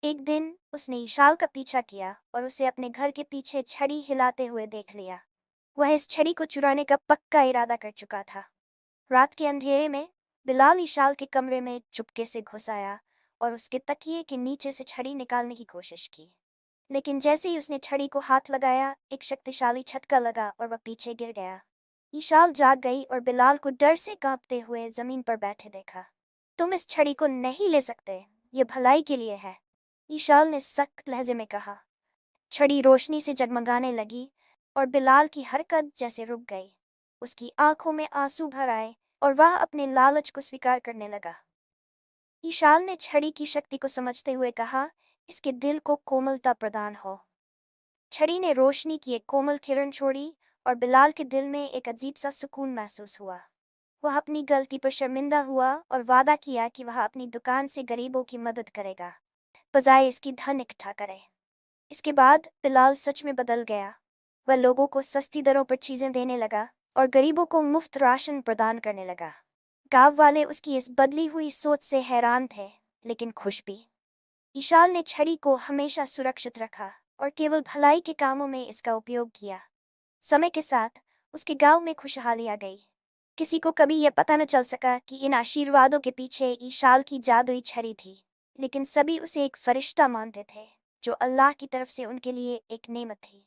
एक दिन उसने ईशाल का पीछा किया और उसे अपने घर के पीछे छड़ी हिलाते हुए देख लिया। वह इस छड़ी को चुराने का पक्का इरादा कर चुका था। रात के अंधेरे में बिलाल ईशाल के कमरे में चुपके से घुस आया और उसके तकिए के नीचे से छड़ी निकालने की कोशिश की। लेकिन जैसे ही उसने छड़ी को हाथ लगाया, एक शक्तिशाली झटका लगा और वह पीछे गिर गया। ईशाल जाग गई और बिलाल को डर से कांपते हुए जमीन पर बैठे देखा। तुम इस छड़ी को नहीं ले सकते, ये भलाई के लिए है, ईशाल ने सख्त लहजे में कहा। छड़ी रोशनी से जगमगाने लगी और बिलाल की हरकत जैसे रुक गई। उसकी आंखों में आंसू भर आए और वह अपने लालच को स्वीकार करने लगा। ईशाल ने छड़ी की शक्ति को समझते हुए कहा, इसके दिल को कोमलता प्रदान हो। छड़ी ने रोशनी की एक कोमल किरण छोड़ी और बिलाल के दिल में एक अजीब सा सुकून महसूस हुआ। वह अपनी गलती पर शर्मिंदा हुआ और वादा किया कि वह अपनी दुकान से गरीबों की मदद करेगा, बजाय इसकी धन इकट्ठा करे। इसके बाद बिलाल सच में बदल गया। वह लोगों को सस्ती दरों पर चीजें देने लगा और गरीबों को मुफ्त राशन प्रदान करने लगा। गांव वाले उसकी इस बदली हुई सोच से हैरान थे, लेकिन खुश भी। ईशाल ने छड़ी को हमेशा सुरक्षित रखा और केवल भलाई के कामों में इसका उपयोग किया। समय के साथ उसके गांव में खुशहाली आ गई। किसी को कभी यह पता न चल सका कि इन आशीर्वादों के पीछे ईशाल की जादुई छड़ी थी, लेकिन सभी उसे एक फरिश्ता मानते थे, जो अल्लाह की तरफ से उनके लिए एक नेमत थी।